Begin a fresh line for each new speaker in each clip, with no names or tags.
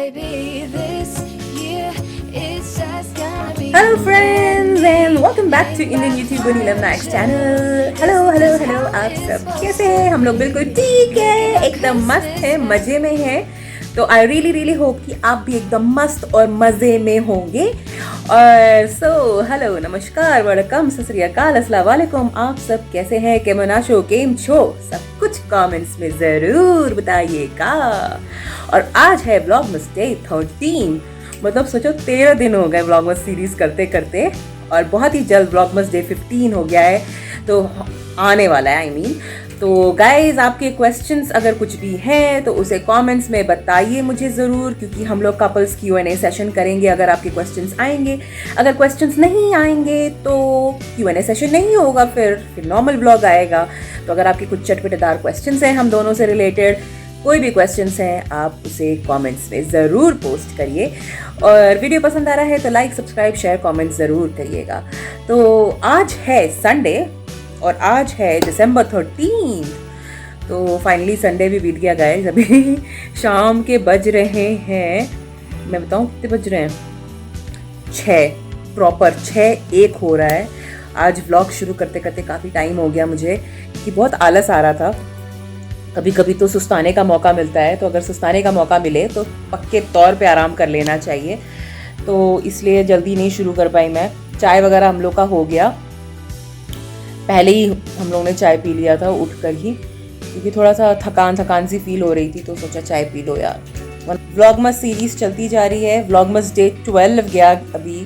Hello friends and welcome back to Indian YouTube Neelam Nayak channel. Hello आप सब कैसे हैं? हम लोग बिल्कुल ठीक है, एकदम मस्त है, मजे में हैं। तो आई रियली होप कि आप भी एकदम मस्त और मज़े में होंगे। और हेलो, नमस्कार, वड़कम, सत श्री अकाल, अस्सलाम वालेकुम। आप सब कैसे हैं? केमन आशो, केम छो? सब कुछ कमेंट्स में ज़रूर बताइएगा। और आज है व्लॉगमस डे 13, मतलब सोचो 13 दिन हो गए व्लॉगमस सीरीज़ करते करते, और बहुत ही जल्द व्लॉगमस डे 15 हो गया है, तो आने वाला है। आई मीन तो गाइज, आपके क्वेश्चंस अगर कुछ भी हैं तो उसे कमेंट्स में बताइए मुझे ज़रूर, क्योंकि हम लोग कपल्स Q&A सेशन करेंगे अगर आपके क्वेश्चंस आएंगे। अगर क्वेश्चंस नहीं आएंगे तो Q&A सेशन नहीं होगा, फिर नॉर्मल ब्लॉग आएगा। तो अगर आपके कुछ चटपटेदार क्वेश्चंस हैं हम दोनों से रिलेटेड, कोई भी क्वेश्चंस हैं, आप उसे कमेंट्स में ज़रूर पोस्ट करिए। और वीडियो पसंद आ रहा है तो लाइक, सब्सक्राइब, शेयर, कमेंट ज़रूर करिएगा। तो आज है संडे और आज है दिसंबर 13। तो फाइनली संडे भी बीत गया गाइस। अभी शाम के बज रहे हैं, मैं बताऊँ कितने बज रहे हैं, 6 प्रॉपर 6:01 हो रहा है। आज व्लॉग शुरू करते करते काफ़ी टाइम हो गया मुझे, कि बहुत आलस आ रहा था। कभी कभी तो सुस्ताने का मौका मिलता है, तो अगर सुस्ताने का मौका मिले तो पक्के तौर पे आराम कर लेना चाहिए। तो इसलिए जल्दी नहीं शुरू कर पाई मैं। चाय वगैरह हम लोग का हो गया, पहले ही हम लोग ने चाय पी लिया था उठकर ही, क्योंकि थोड़ा सा थकान सी फील हो रही थी, तो सोचा चाय पी लो यार। व्लॉगमस सीरीज़ चलती जा रही है। व्लॉगमस डे 12 गया अभी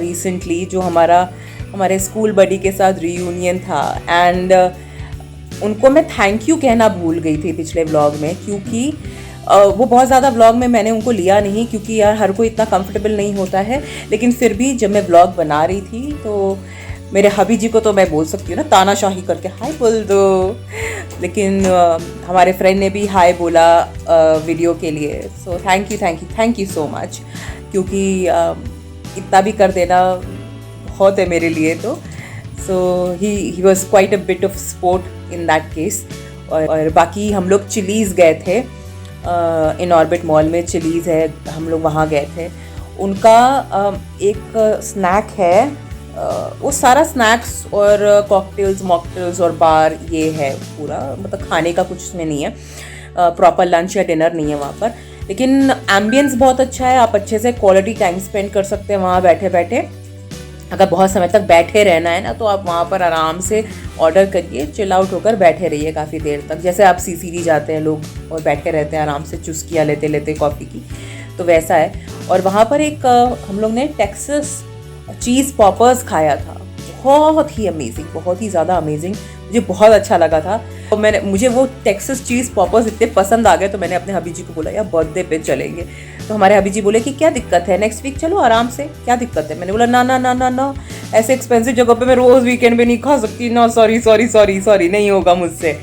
रिसेंटली, जो हमारे स्कूल बडी के साथ रीयूनियन था। एंड उनको मैं थैंक यू कहना भूल गई थी पिछले व्लॉग में, क्योंकि वो बहुत ज़्यादा व्लॉग में मैंने उनको लिया नहीं, क्योंकि यार हर कोई इतना कंफर्टेबल नहीं होता है। लेकिन फिर भी जब मैं व्लॉग बना रही थी तो मेरे हबी जी को तो मैं बोल सकती हूँ ना, तानाशाही करके हाय बोल दो। लेकिन हमारे फ्रेंड ने भी हाय बोला वीडियो के लिए। So thank you so much, क्योंकि इतना भी कर देना बहुत है मेरे लिए। तो so he was quite a bit of support in that case. और बाकी हम लोग चिलीज़ गए थे, इन ऑर्बिट मॉल में चिलीज़ है, हम लोग वहाँ गए थे। उनका एक स्नैक है, वो सारा स्नैक्स और कॉकटेल्स, मॉकटेल्स और बार, ये है पूरा, मतलब खाने का कुछ उसमें नहीं है, प्रॉपर लंच या डिनर नहीं है वहाँ पर। लेकिन एम्बियंस बहुत अच्छा है, आप अच्छे से क्वालिटी टाइम स्पेंड कर सकते हैं वहाँ बैठे बैठे। अगर बहुत समय तक बैठे रहना है ना, तो आप वहाँ पर आराम से ऑर्डर करिए, चिल आउट होकर बैठे रहिए काफ़ी देर तक। जैसे आप CCD जाते हैं लोग और बैठे रहते हैं आराम से चुस्कियाँ लेते लेते कॉफ़ी की, तो वैसा है। और वहाँ पर एक हम लोग ने टेक्सास चीज़ पॉपर्स खाया था, बहुत ही अमेजिंग, बहुत ही ज़्यादा अमेजिंग, मुझे बहुत अच्छा लगा था। और मुझे वो टेक्सास चीज़ पॉपर्स इतने पसंद आ गए, तो मैंने अपने हबी जी को बोला यार बर्थडे पे चलेंगे। तो हमारे हबी जी बोले कि क्या दिक्कत है, नेक्स्ट वीक चलो आराम से, क्या दिक्कत है। मैंने बोला ना, ऐसे एक्सपेंसिव जगह पे मैं रोज़ वीकेंड पे नहीं खा सकती ना, सॉरी नहीं होगा मुझसे।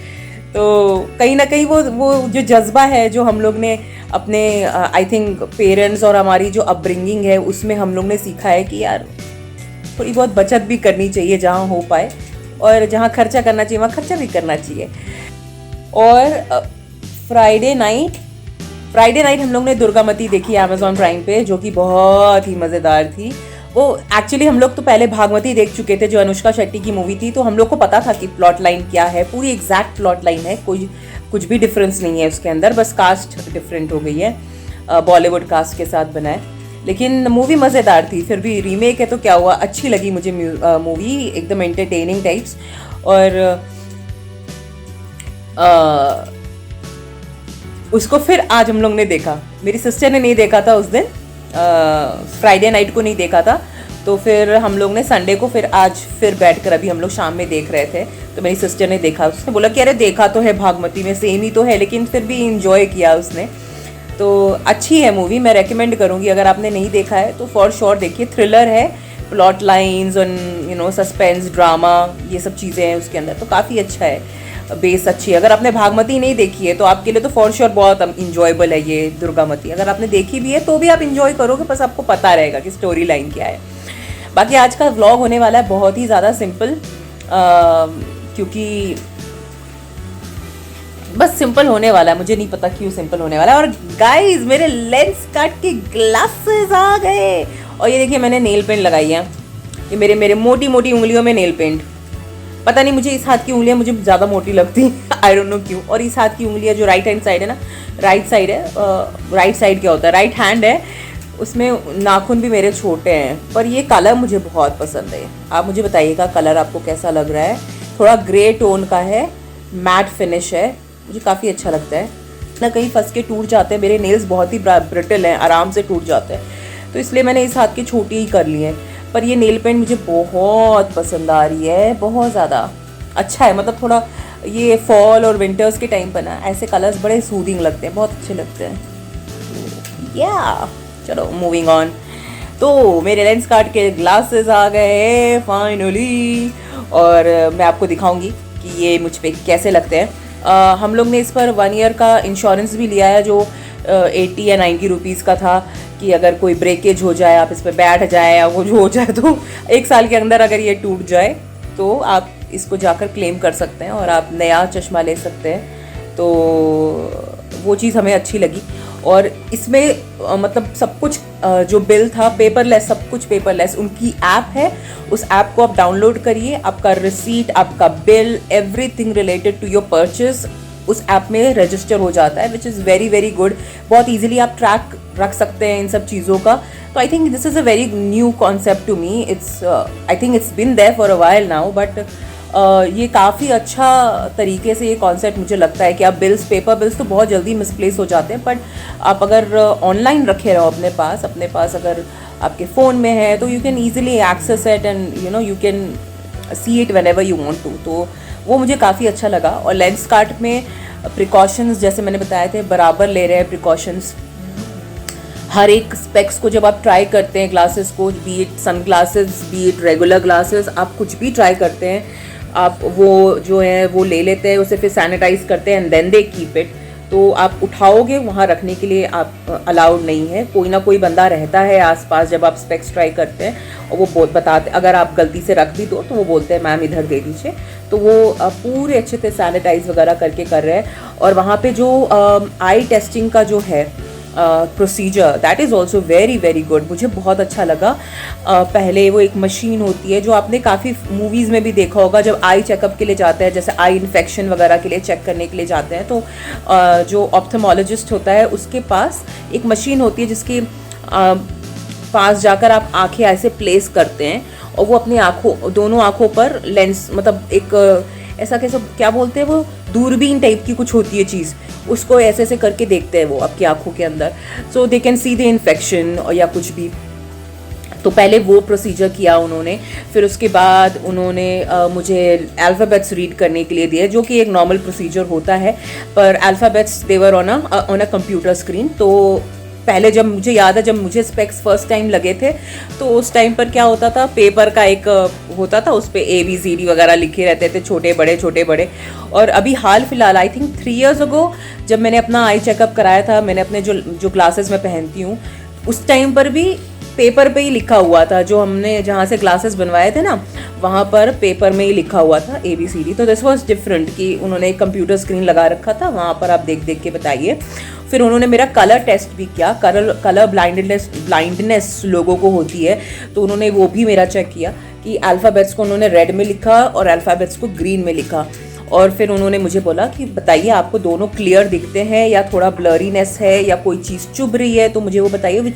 तो कहीं ना कहीं वो जो जज्बा है जो हम लोग ने अपने आई थिंक पेरेंट्स और हमारी जो अपब्रिंगिंग है उसमें हम लोग ने सीखा है कि यार थोड़ी बहुत बचत भी करनी चाहिए जहाँ हो पाए, और जहाँ खर्चा करना चाहिए वहाँ खर्चा भी करना चाहिए। और फ्राइडे नाइट हम लोग ने दुर्गामती देखी Amazon प्राइम पे, जो कि बहुत ही मज़ेदार थी। वो एक्चुअली हम लोग तो पहले भागमती देख चुके थे, जो अनुष्का शेट्टी की मूवी थी, तो हम लोग को पता था कि प्लॉट लाइन क्या है, पूरी एग्जैक्ट प्लॉट लाइन है, कुछ भी डिफरेंस नहीं है उसके अंदर, बस कास्ट डिफरेंट हो गई है, बॉलीवुड कास्ट के साथ बना है। लेकिन मूवी मज़ेदार थी, फिर भी रीमेक है तो क्या हुआ, अच्छी लगी मुझे मूवी, एकदम एंटरटेनिंग टाइप्स। और उसको फिर आज हम लोग ने देखा, मेरी सिस्टर ने नहीं देखा था उस दिन, फ्राइडे नाइट को नहीं देखा था, तो फिर हम लोग ने संडे को फिर आज फिर बैठकर अभी हम लोग शाम में देख रहे थे। तो मेरी सिस्टर ने देखा, उसने बोला कि अरे देखा तो है, भागमती में सेम ही तो है, लेकिन फिर भी इंजॉय किया उसने। तो अच्छी है मूवी, मैं रेकमेंड करूँगी, अगर आपने नहीं देखा है तो फॉर श्योर देखिए। थ्रिलर है, प्लॉट लाइंस और सस्पेंस ड्रामा, ये सब चीज़ें हैं उसके अंदर, तो काफ़ी अच्छा है, बेस अच्छी है। अगर आपने भागमती नहीं देखी है तो आपके लिए तो फॉर श्योर बहुत इंजॉयबल है ये दुर्गामती। अगर आपने देखी भी है तो भी आप इंजॉय करोगे, बस आपको पता रहेगा कि स्टोरी लाइन क्या है। बाकी आज का व्लॉग होने वाला है बहुत ही ज़्यादा सिंपल, क्योंकि बस सिंपल होने वाला है, मुझे नहीं पता क्यों सिंपल होने वाला है। और गाइस मेरे लेंस कट के ग्लासेस आ गए। और ये देखिए मैंने नेल पेंट लगाई है, ये मेरे मेरे मोटी मोटी उंगलियों में नेल पेंट। पता नहीं मुझे इस हाथ की उंगलियां मुझे ज़्यादा मोटी लगती हैं, आई डोंट नो क्यों। और इस हाथ की उंगलियां जो राइट हैंड साइड है ना, राइट साइड है, राइट साइड क्या होता है, राइट हैंड है, उसमें नाखून भी मेरे छोटे हैं। पर ये कलर मुझे बहुत पसंद है। आप मुझे बताइएगा कलर आपको कैसा लग रहा है। थोड़ा ग्रे टोन का है, मैट फिनिश है, मुझे काफ़ी अच्छा लगता है ना। कहीं फंस के टूट जाते हैं, मेरे नेल्स बहुत ही ब्रिटल हैं, आराम से टूट जाते हैं, तो इसलिए मैंने इस हाथ की छोटी ही कर ली है। पर ये नेल पेंट मुझे बहुत पसंद आ रही है, बहुत ज़्यादा अच्छा है। मतलब थोड़ा ये फॉल और विंटर्स के टाइम पर ना ऐसे कलर्स बड़े सूदिंग लगते हैं, बहुत अच्छे लगते हैं। या चलो मूविंग ऑन। तो मेरे लेंस कार्ट के ग्लासेस आ गए फाइनली, और मैं आपको दिखाऊंगी कि ये मुझ पे कैसे लगते हैं। हम लोग ने इस पर 1 ईयर का इंश्योरेंस भी लिया है, जो 80 या 90 रुपीज़ का था, कि अगर कोई ब्रेकेज हो जाए, आप इस पर बैठ जाए या वो जो हो जाए, तो 1 साल के अंदर अगर ये टूट जाए तो आप इसको जाकर क्लेम कर सकते हैं और आप नया चश्मा ले सकते हैं। तो वो चीज़ हमें अच्छी लगी। और इसमें मतलब सब कुछ जो बिल था पेपरलेस, सब कुछ पेपरलेस। उनकी ऐप है, उस ऐप को आप डाउनलोड करिए, आपका रिसीट, आपका bill, everything related to your purchase उस ऐप में रजिस्टर हो जाता है, which is very very good. बहुत ईजिली आप ट्रैक रख सकते हैं इन सब चीज़ों का। तो I think this is a very new concept to me. It's I think it's been there for a while now, but ये काफ़ी अच्छा तरीके से ये कॉन्सेप्ट मुझे लगता है कि आप बिल्स, पेपर बिल्स तो बहुत जल्दी मिसप्लेस हो जाते हैं, बट आप अगर ऑनलाइन रखे रहो अपने पास अगर आपके फ़ोन में है, तो you can easily access it and you know you can see it whenever you want to. तो वो मुझे काफ़ी अच्छा लगा। और लेंस कार्ट में प्रिकॉशंस जैसे मैंने बताए थे बराबर ले रहे हैं प्रिकॉशंस। हर एक स्पेक्स को जब आप ट्राई करते हैं, ग्लासेस को, be it sun glasses, be it regular glasses, आप कुछ भी ट्राई करते हैं, आप वो जो है वो ले लेते हैं, उसे फिर सैनिटाइज करते हैं and then they keep it. तो आप उठाओगे, वहाँ रखने के लिए आप अलाउड नहीं है। कोई ना कोई बंदा रहता है आसपास जब आप स्पेक्स ट्राई करते हैं, और वो बताते, अगर आप गलती से रख भी दो तो वो बोलते हैं मैम इधर दे दीजिए। तो वो पूरे अच्छे से सैनिटाइज वगैरह करके कर रहे हैं। और वहाँ पे जो आई टेस्टिंग का जो है procedure, that is also very very good, मुझे बहुत अच्छा लगा। पहले वो एक मशीन होती है जो आपने काफ़ी मूवीज़ में भी देखा होगा, जब आई चेकअप के लिए जाते हैं, जैसे आई इन्फेक्शन वगैरह के लिए चेक करने के लिए जाते हैं, तो जो ऑप्थेमोलॉजिस्ट होता है उसके पास एक मशीन होती है जिसके पास जाकर आप आंखें ऐसे प्लेस करते हैं, और वो अपनी आँखों, दोनों आँखों पर लेंस, मतलब एक ऐसा कैसे क्या बोलते हैं, वो दूरबीन टाइप की कुछ होती है चीज़, उसको ऐसे ऐसे करके देखते हैं वो आपकी आंखों के अंदर, so they can see the infection और या कुछ भी। तो पहले वो प्रोसीजर किया उन्होंने, फिर उसके बाद उन्होंने मुझे अल्फ़ाबेट्स रीड करने के लिए दिए, जो कि एक नॉर्मल प्रोसीजर होता है, पर alphabets they were on a computer screen. तो पहले जब मुझे याद है, जब मुझे स्पेक्स फर्स्ट टाइम लगे थे, तो उस टाइम पर क्या होता था, पेपर का एक होता था, उस पर ABCD वगैरह लिखे रहते थे, छोटे बड़े। और अभी हाल फिलहाल आई थिंक 3 years अगो जब मैंने अपना आई चेकअप कराया था, मैंने अपने जो ग्लासेस मैं पहनती हूँ, उस टाइम पर भी पेपर पे ही लिखा हुआ था, जो हमने जहाँ से ग्लासेस बनवाए थे ना, वहाँ पर पेपर में ही लिखा हुआ था ABCD। तो दिस वाज डिफरेंट कि उन्होंने एक कंप्यूटर स्क्रीन लगा रखा था, वहाँ पर आप देख देख के बताइए। फिर उन्होंने मेरा कलर टेस्ट भी किया, कलर ब्लाइंडनेस लोगों को होती है, तो उन्होंने वो भी मेरा चेक किया कि अल्फ़ाबेट्स को उन्होंने रेड में लिखा और अल्फ़ाबेट्स को ग्रीन में लिखा। और फिर उन्होंने मुझे बोला कि बताइए आपको दोनों क्लियर दिखते हैं या थोड़ा ब्लरीनेस है या कोई चीज़ चुभ रही है, तो मुझे वो बताइए।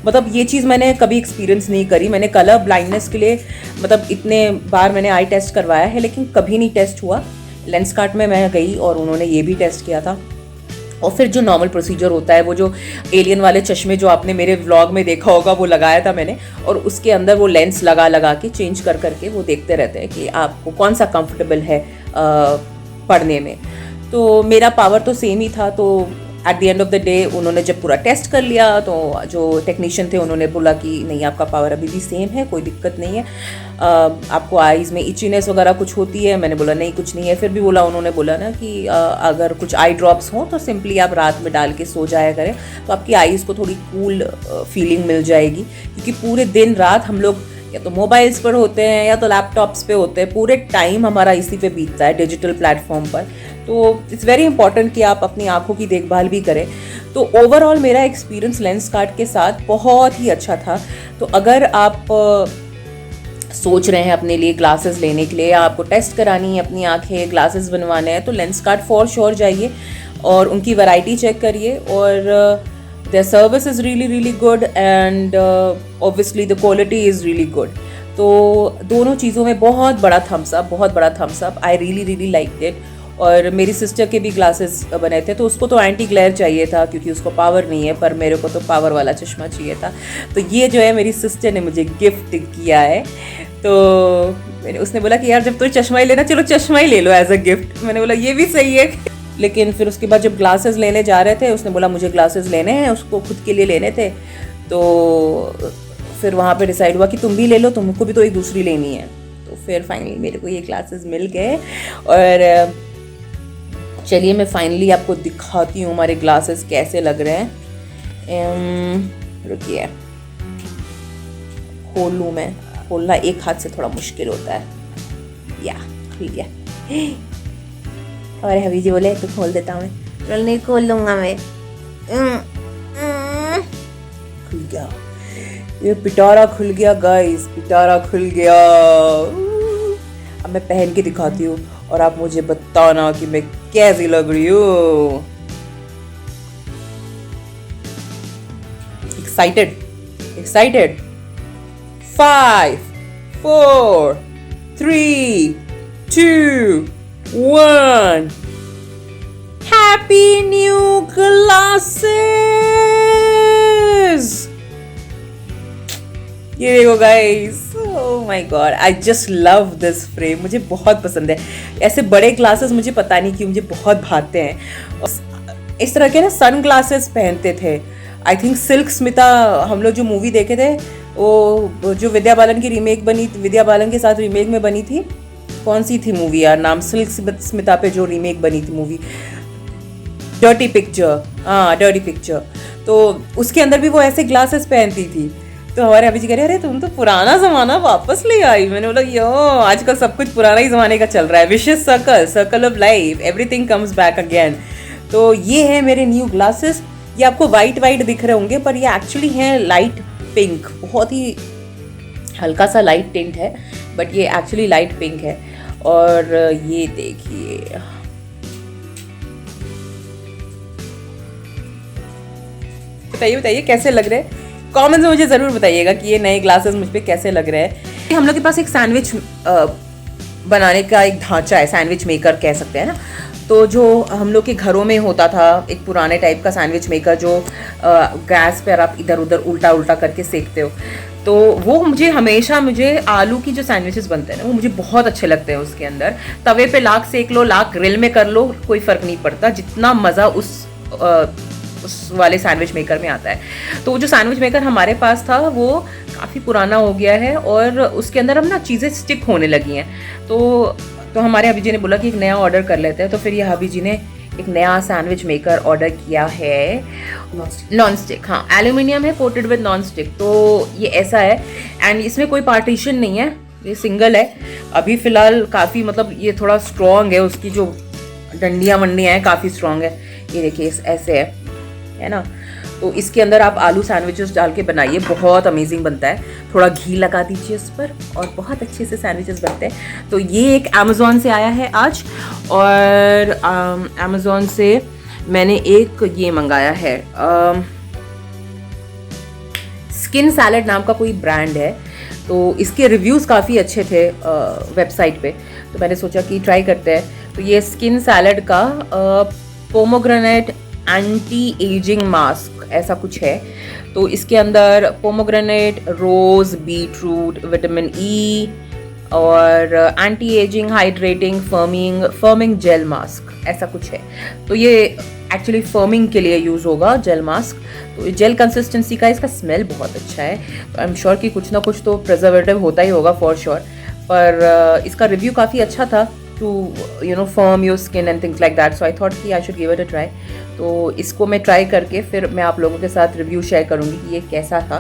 मतलब ये चीज़ मैंने कभी एक्सपीरियंस नहीं करी। मैंने कलर ब्लाइंडनेस के लिए मतलब इतने बार मैंने आई टेस्ट करवाया है, लेकिन कभी नहीं टेस्ट हुआ। लेंस कार्ट में मैं गई और उन्होंने ये भी टेस्ट किया था। और फिर जो नॉर्मल प्रोसीजर होता है, वो जो एलियन वाले चश्मे जो आपने मेरे व्लॉग में देखा होगा, वो लगाया था मैंने, और उसके अंदर वो लेंस लगा के चेंज कर करके वो देखते रहते हैं कि आपको कौन सा कंफर्टेबल है पढ़ने में। तो मेरा पावर तो सेम ही था। तो at the end of the day उन्होंने जब पूरा टेस्ट कर लिया, तो जो टेक्नीशियन थे उन्होंने बोला कि नहीं, आपका पावर अभी भी सेम है, कोई दिक्कत नहीं है। आपको आईज़ में इचीनेस वगैरह कुछ होती है? मैंने बोला नहीं, कुछ नहीं है। फिर भी उन्होंने बोला ना कि अगर कुछ आई ड्रॉप्स हों तो सिंपली आप रात में डाल के सो जाया करें, तो आपकी आईज़ को थोड़ी कूल फीलिंग मिल जाएगी। क्योंकि पूरे दिन रात हम लोग या तो मोबाइल्स पर होते हैं या तो लैपटॉप्स पे होते हैं, पूरे टाइम हमारा इसी पे बीतता है, डिजिटल प्लेटफॉर्म पर। तो इट्स वेरी इंपॉर्टेंट कि आप अपनी आंखों की देखभाल भी करें। तो ओवरऑल मेरा एक्सपीरियंस लेंसकार्ट के साथ बहुत ही अच्छा था। तो अगर आप सोच रहे हैं अपने लिए ग्लासेस लेने के लिए, या आपको टेस्ट करानी है अपनी आंखें, ग्लासेस बनवाने हैं, तो लेंसकार्ट फॉर श्योर जाइए और उनकी वैरायटी चेक करिए। और their service is really really good and obviously the quality is really good. तो दोनों चीज़ों में बहुत बड़ा thumbs up. I really really like it. और मेरी सिस्टर के भी ग्लासेस बने थे, तो उसको तो एंटी ग्लेयर चाहिए था क्योंकि उसको पावर नहीं है, पर मेरे को तो पावर वाला चश्मा चाहिए था। तो ये जो है मेरी सिस्टर ने मुझे गिफ्ट किया है। तो उसने बोला कि यार जब तो चश्मा ही लेना, चलो चश्मा ही ले लो एज अ गिफ्ट। मैंने बोला ये भी सही है। लेकिन फिर उसके बाद जब ग्लासेस लेने जा रहे थे, उसने बोला मुझे ग्लासेस लेने हैं, उसको खुद के लिए लेने थे। तो फिर वहाँ पे डिसाइड हुआ कि तुम भी ले लो, तुमको भी तो एक दूसरी लेनी है। तो फिर फाइनली मेरे को ये ग्लासेस मिल गए। और चलिए मैं फाइनली आपको दिखाती हूँ हमारे ग्लासेस कैसे लग रहे हैं। रुकिए खोल लूँ मैं। खोलना एक हाथ से थोड़ा मुश्किल होता है। या खुल गया। और हबी जी बोले तो खोल देता हूँ मैं। नहीं खोल लूँगा मैं। खुल गया, ये पिटारा खुल गया गाइस, पिटारा खुल गया। अब मैं पहन के दिखाती हूँ और आप मुझे बताना कि मैं कैसी लग रही हूँ। Excited 5 4 3 2 1 happy new glasses. ये देखो guys, oh my God, I just love this frame. मुझे बहुत पसंद है ऐसे बड़े ग्लासेस। मुझे पता नहीं क्यों मुझे बहुत भाते हैं। इस तरह के ना सन ग्लासेस पहनते थे। आई थिंक सिल्क स्मिता, हम लोग जो मूवी देखे थे, वो जो विद्या बालन की रीमेक बनी, विद्या बालन के साथ रीमेक में बनी थी। कौन सी थी मूवी यार, नाम सिल्क स्मिता पे जो रीमेक बनी थी मूवी, डर्टी पिक्चर। हाँ डर्टी पिक्चर। तो उसके अंदर भी वो ऐसे ग्लासेस पहनती थी। तो हमारे अभी जी कह रहे अरे तुम तो पुराना ज़माना वापस ले आई। मैंने बोला यो आजकल सब कुछ पुराना ही ज़माने का चल रहा है। विशेष circle of life, everything comes back again. तो ये है मेरे न्यू ग्लासेस। ये आपको वाइट दिख रहे होंगे, पर ये एक्चुअली हैं लाइट पिंक। बहुत ही हल्का सा लाइट टिंट है, बट ये एक्चुअली लाइट पिंक है। और ये देखिए, बताइए कैसे लग रहे हैं। कमेंट्स में मुझे ज़रूर बताइएगा कि ये नए ग्लासेस मुझ पे कैसे लग रहे हैं। हम लोग के पास एक सैंडविच बनाने का एक ढांचा है, सैंडविच मेकर कह सकते हैं ना। तो जो हम लोग के घरों में होता था एक पुराने टाइप का सैंडविच मेकर, जो गैस पर आप इधर उधर उल्टा करके सेकते हो, तो वो मुझे आलू की जो सैंडविचेस बनते हैं ना, वो मुझे बहुत अच्छे लगते हैं। उसके अंदर तवे पे लाख सेक लो, लाख ग्रिल में कर लो, कोई फ़र्क नहीं पड़ता, जितना मज़ा उस वाले सैंडविच मेकर में आता है। तो जो सैंडविच मेकर हमारे पास था वो काफ़ी पुराना हो गया है, और उसके अंदर अब ना चीज़ें स्टिक होने लगी हैं। तो हमारे हबी जी ने बोला कि एक नया ऑर्डर कर लेते हैं। तो फिर ये हबी जी ने एक नया सैंडविच मेकर ऑर्डर किया है, नॉन स्टिक। हाँ, एल्यूमिनियम है, कोटेड विद नॉन स्टिक। तो ये ऐसा है, एंड इसमें कोई पार्टीशन नहीं है, ये सिंगल है। अभी फ़िलहाल काफ़ी मतलब ये थोड़ा स्ट्रॉन्ग है, उसकी जो डंडियाँ वंडियाँ हैं काफ़ी स्ट्रॉन्ग है। ये देखिए ऐसे है ना। तो इसके अंदर आप आलू सैंडविचेस डाल के बनाइए, बहुत अमेजिंग बनता है। थोड़ा घी लगा दीजिए इस पर और बहुत अच्छे से सैंडविचेस बनते हैं। तो ये एक अमेज़ॉन से आया है आज, और अमेज़ॉन से मैंने एक ये मंगाया है, स्किन सैलड नाम का कोई ब्रांड है। तो इसके रिव्यूज़ काफ़ी अच्छे थे वेबसाइट पे, तो मैंने सोचा कि ट्राई करते हैं। तो ये स्किन सैलड का पोमोग्रेनेट एंटी एजिंग मास्क ऐसा कुछ है। तो इसके अंदर pomegranate, rose, beetroot, vitamin E और anti ageing, hydrating, firming gel mask ऐसा कुछ है। तो ये एक्चुअली फर्मिंग के लिए यूज़ होगा जेल मास्क। तो जेल कंसिस्टेंसी का, इसका स्मेल बहुत अच्छा है। तो आई एम श्योर कि कुछ ना कुछ तो प्रिजर्वेटिव होता ही होगा फॉर श्योर, पर इसका रिव्यू काफ़ी अच्छा था, to firm your skin and things like that. So I thought कि I should give it a try. तो इसको मैं ट्राई करके फिर मैं आप लोगों के साथ रिव्यू शेयर करूँगी कि ये कैसा था।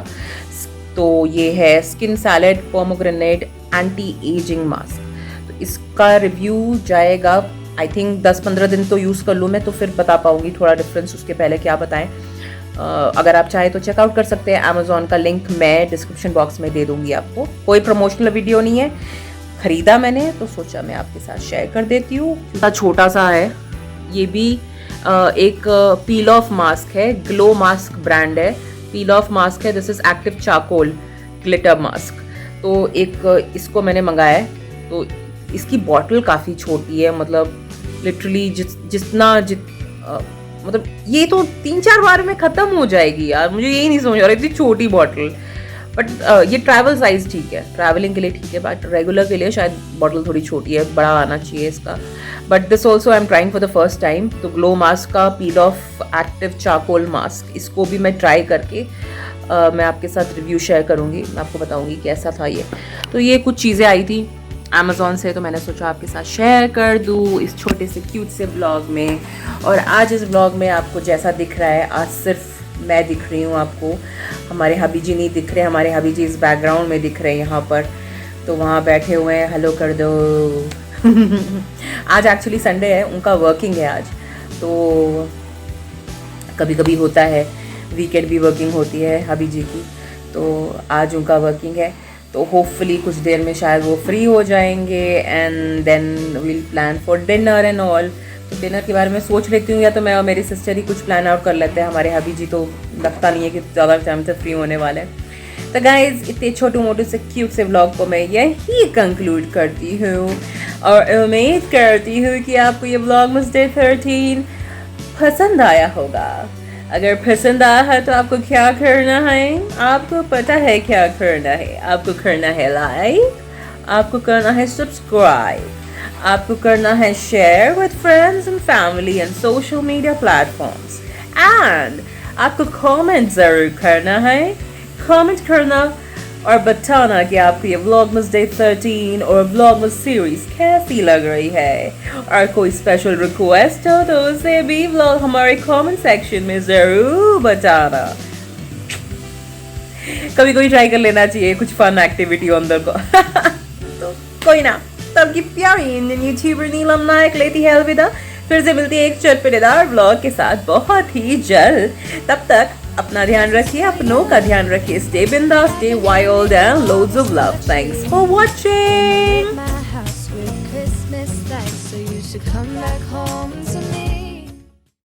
तो ये है skin salad pomegranate anti ageing mask. तो इसका रिव्यू जाएगा आई थिंक 10-15 दिन तो यूज़ कर लूँ मैं, तो फिर बता पाऊँगी थोड़ा डिफरेंस उसके पहले क्या बताएं। अगर आप चाहें तो चेकआउट कर सकते हैं। अमेज़ॉन का लिंक मैं डिस्क्रिप्शन बॉक्स में दे दूँगी आपको। कोई प्रमोशनल वीडियो नहीं है, ख़रीदा मैंने तो सोचा मैं आपके साथ शेयर कर देती हूँ। छोटा सा है, ये भी एक पील ऑफ मास्क है, ग्लो मास्क ब्रांड है, पील ऑफ मास्क है। This is active charcoal glitter mask. तो एक इसको मैंने मंगाया है। तो इसकी बॉटल काफ़ी छोटी है, मतलब लिटरली मतलब ये तो 3-4 बार में ख़त्म हो जाएगी यार, मुझे यही नहीं समझ आ रहा, इतनी छोटी बॉटल। बट ये ट्रैवल साइज ठीक है, ट्रैवलिंग के लिए ठीक है, बट रेगुलर के लिए शायद बॉटल थोड़ी छोटी है, बड़ा आना चाहिए इसका। But this also I am trying for the first time. तो ग्लो मास्क का पील ऑफ एक्टिव चारकोल मास्क, इसको भी मैं ट्राई करके मैं आपके साथ रिव्यू शेयर करूँगी, मैं आपको बताऊँगी कैसा था ये। तो ये कुछ चीज़ें आई थी अमेज़ॉन से, तो मैंने सोचा आपके साथ शेयर कर दूँ इस छोटे से क्यूट से ब्लॉग में। और आज इस ब्लॉग में आपको जैसा दिख रहा है, आज सिर्फ मैं दिख रही हूँ आपको, हमारे हबी जी नहीं दिख रहे, हमारे हबी जी इस बैकग्राउंड में दिख रहे हैं यहाँ पर, तो वहाँ बैठे हुए हैं, हेलो कर दो। आज एक्चुअली संडे है, उनका वर्किंग है आज, तो कभी कभी होता है वीकेंड भी वर्किंग होती है हबी जी की, तो आज उनका वर्किंग है। तो होपफुली कुछ देर में शायद वो फ्री हो जाएंगे and then we'll plan for dinner and all. तो डिनर के बारे में सोच लेती हूँ, या तो मैं और मेरी सिस्टर ही कुछ प्लान आउट कर लेते हैं, हमारे हबी जी तो लगता नहीं है कि ज़्यादा टाइम से फ्री होने वाले हैं। तो गाइज इतने छोटे मोटे से क्यूट से व्लॉग को मैं यही कंक्लूड करती हूँ और उम्मीद करती हूँ कि आपको ये व्लॉग मस्डे 13 पसंद आया होगा। अगर पसंद आया है तो आपको क्या करना है, आपको पता है क्या करना है, आपको करना है लाइक, आपको करना है सब्सक्राइब, आपको करना है share with friends and family and social media platforms, and आपको कमेंट ज़रूर करना है। कमेंट करना और बताना कि आपको ये व्लॉगमस डे 13 और व्लॉगमस सीरीज कैसी लग रही है, और कोई स्पेशल रिक्वेस्ट हो तो उसे भी व्लॉग हमारे कमेंट सेक्शन में ज़रूर बताना। कभी कोई ट्राई कर लेना चाहिए कुछ फन एक्टिविटी अंदर को। तो कोई ना, तब की प्यारी इंडियन यूट्यूबर नीलम नायक लेती है अलविदा। फिर से मिलती है एक चटपटेदार व्लॉग के साथ बहुत ही जल्द। तब तक अपना ध्यान रखिए, अपनों का ध्यान रखिए। Stay bindass, stay wild and loads of love. Thanks for watching.
My house with Christmas lights, so you should come back home.